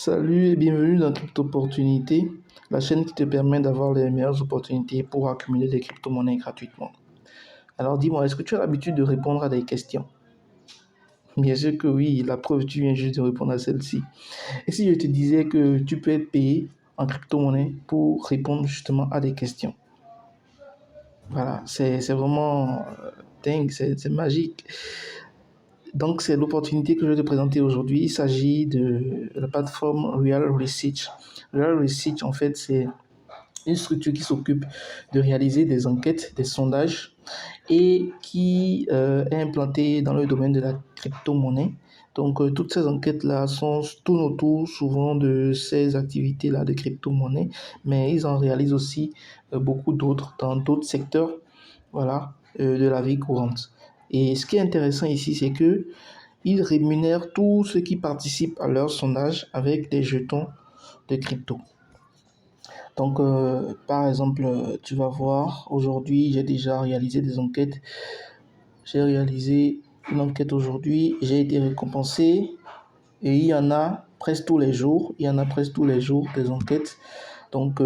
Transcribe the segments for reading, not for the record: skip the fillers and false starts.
Salut et bienvenue dans Crypto Opportunité, la chaîne qui te permet d'avoir les meilleures opportunités pour accumuler des crypto-monnaies gratuitement. Alors dis-moi, est-ce que tu as l'habitude de répondre à des questions? Bien sûr que oui, la preuve, tu viens juste de répondre à celle-ci. Et si je te disais que tu peux être payé en crypto-monnaie pour répondre justement à des questions? Voilà, c'est vraiment dingue, c'est magique. Donc, c'est l'opportunité que je vais te présenter aujourd'hui. Il s'agit de la plateforme Real Research. Real Research, en fait, c'est une structure qui s'occupe de réaliser des enquêtes, des sondages et qui est implantée dans le domaine de la crypto-monnaie. Donc, toutes ces enquêtes-là tournent autour souvent de ces activités-là de crypto-monnaie, mais ils en réalisent aussi beaucoup d'autres dans d'autres secteurs, voilà, de la vie courante. Et ce qui est intéressant ici, c'est que ils rémunèrent tous ceux qui participent à leur sondage avec des jetons de crypto. Donc, par exemple, tu vas voir, aujourd'hui, j'ai déjà réalisé des enquêtes. J'ai réalisé une enquête aujourd'hui, j'ai été récompensé et il y en a presque tous les jours. Il y en a presque tous les jours des enquêtes. Donc,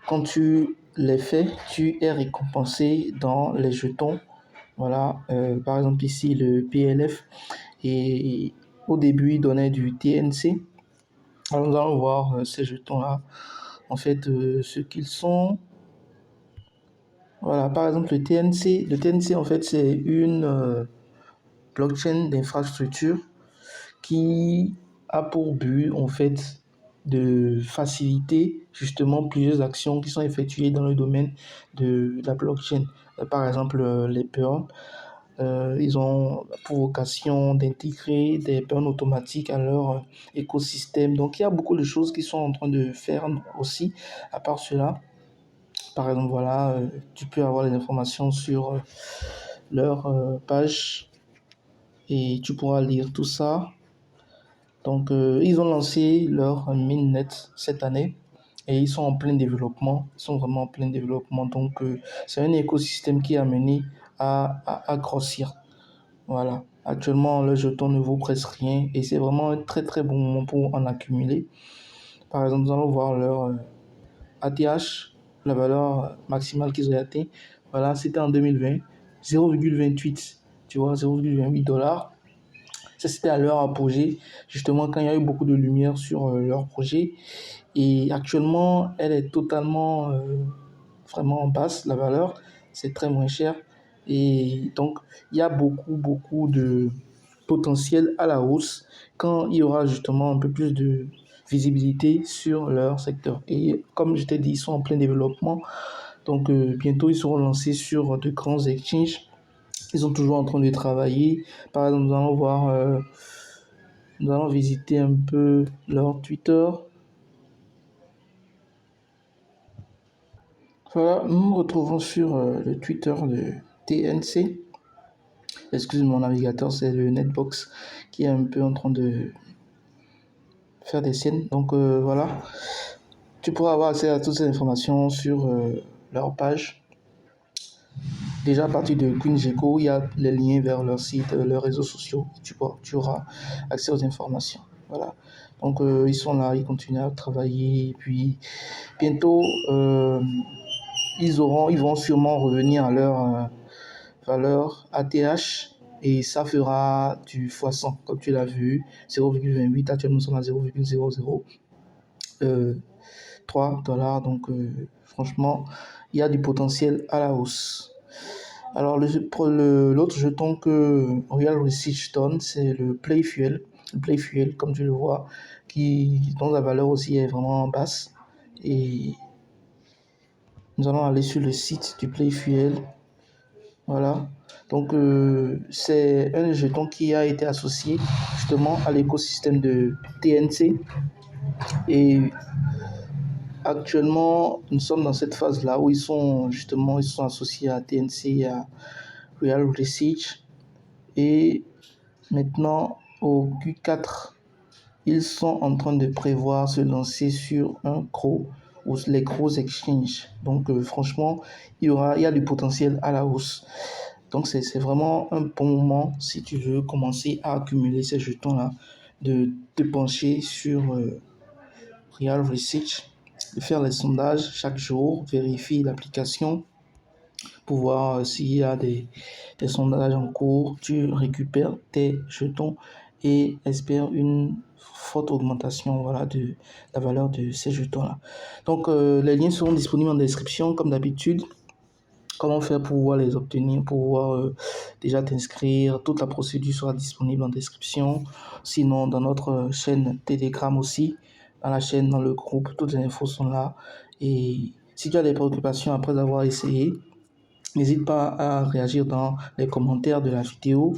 quand tu les fais, tu es récompensé dans les jetons. Voilà, par exemple ici le PLF et au début il donnait du TNC. Alors nous allons voir ces jetons-là, en fait ce qu'ils sont. Voilà, par exemple le TNC en fait c'est une blockchain d'infrastructure qui a pour but en fait de faciliter justement plusieurs actions qui sont effectuées dans le domaine de la blockchain. Par exemple les burns. Ils ont pour vocation d'intégrer des burns automatiques à leur écosystème. Donc, il y a beaucoup de choses qu'ils sont en train de faire aussi. À part cela, par exemple, voilà, tu peux avoir les informations sur leur page et tu pourras lire tout ça. Donc, ils ont lancé leur mainnet cette année et ils sont en plein développement. Ils sont vraiment en plein développement. Donc, c'est un écosystème qui est amené à grossir. Voilà. Actuellement, le jeton ne vaut presque rien et c'est vraiment un très très bon moment pour en accumuler. Par exemple, nous allons voir leur ATH, la valeur maximale qu'ils ont atteint. Voilà, c'était en 2020, 0,28, tu vois, 0,28 $. Ça, c'était à leur apogée, justement quand il y a eu beaucoup de lumière sur leur projet. Et actuellement, elle est totalement vraiment basse, la valeur. C'est très moins cher. Et donc, il y a beaucoup de potentiel à la hausse quand il y aura justement un peu plus de visibilité sur leur secteur. Et comme je t'ai dit, ils sont en plein développement. Donc, bientôt, ils seront lancés sur de grands exchanges. Ils sont toujours en train de travailler. Par exemple, nous allons visiter un peu leur Twitter. Voilà, nous nous retrouvons sur le Twitter de TNC. Excuse mon navigateur, c'est le Netbox qui est un peu en train de faire des siennes. Donc voilà, tu pourras avoir accès à toutes ces informations sur leur page. Déjà à partir de QueenGecko, il y a les liens vers leur site, leurs réseaux sociaux. Tu auras accès aux informations. Voilà. Donc ils sont là, ils continuent à travailler. Et puis bientôt, ils vont sûrement revenir à leur valeur ATH et ça fera du x100 comme tu l'as vu, 0,28. Actuellement nous sommes à 0,003 $. Donc franchement il y a du potentiel à la hausse. Alors l'autre jeton que Real Research donne, c'est le Playfuel. Le Playfuel, comme tu le vois, dont la valeur aussi est vraiment basse. Et nous allons aller sur le site du Playfuel. Voilà. Donc, c'est un jeton qui a été associé justement à l'écosystème de TNC. Et actuellement, nous sommes dans cette phase-là où ils sont associés à TNC et à Real Research. Et maintenant, au Q4, ils sont en train de prévoir se lancer sur les gros exchanges. Donc, franchement, il y a du potentiel à la hausse. Donc, c'est vraiment un bon moment si tu veux commencer à accumuler ces jetons-là de te pencher sur Real Research, de faire les sondages chaque jour, vérifier l'application pour voir s'il y a des sondages en cours. Tu récupères tes jetons et espères une forte augmentation, voilà, de la valeur de ces jetons-là. Donc, les liens seront disponibles en description, comme d'habitude. Comment faire pour pouvoir les obtenir, pour pouvoir déjà t'inscrire. Toute la procédure sera disponible en description. Sinon, dans notre chaîne Telegram aussi, dans la chaîne, dans le groupe, toutes les infos sont là. Et si tu as des préoccupations après avoir essayé, n'hésite pas à réagir dans les commentaires de la vidéo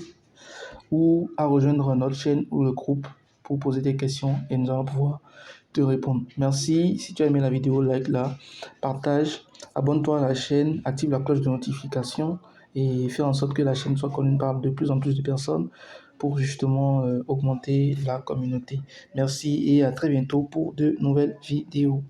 ou à rejoindre notre chaîne ou le groupe pour poser des questions et nous allons pouvoir te répondre. Merci. Si tu as aimé la vidéo, like-la, partage, abonne-toi à la chaîne, active la cloche de notification et fais en sorte que la chaîne soit connue par de plus en plus de personnes pour justement augmenter la communauté. Merci et à très bientôt pour de nouvelles vidéos.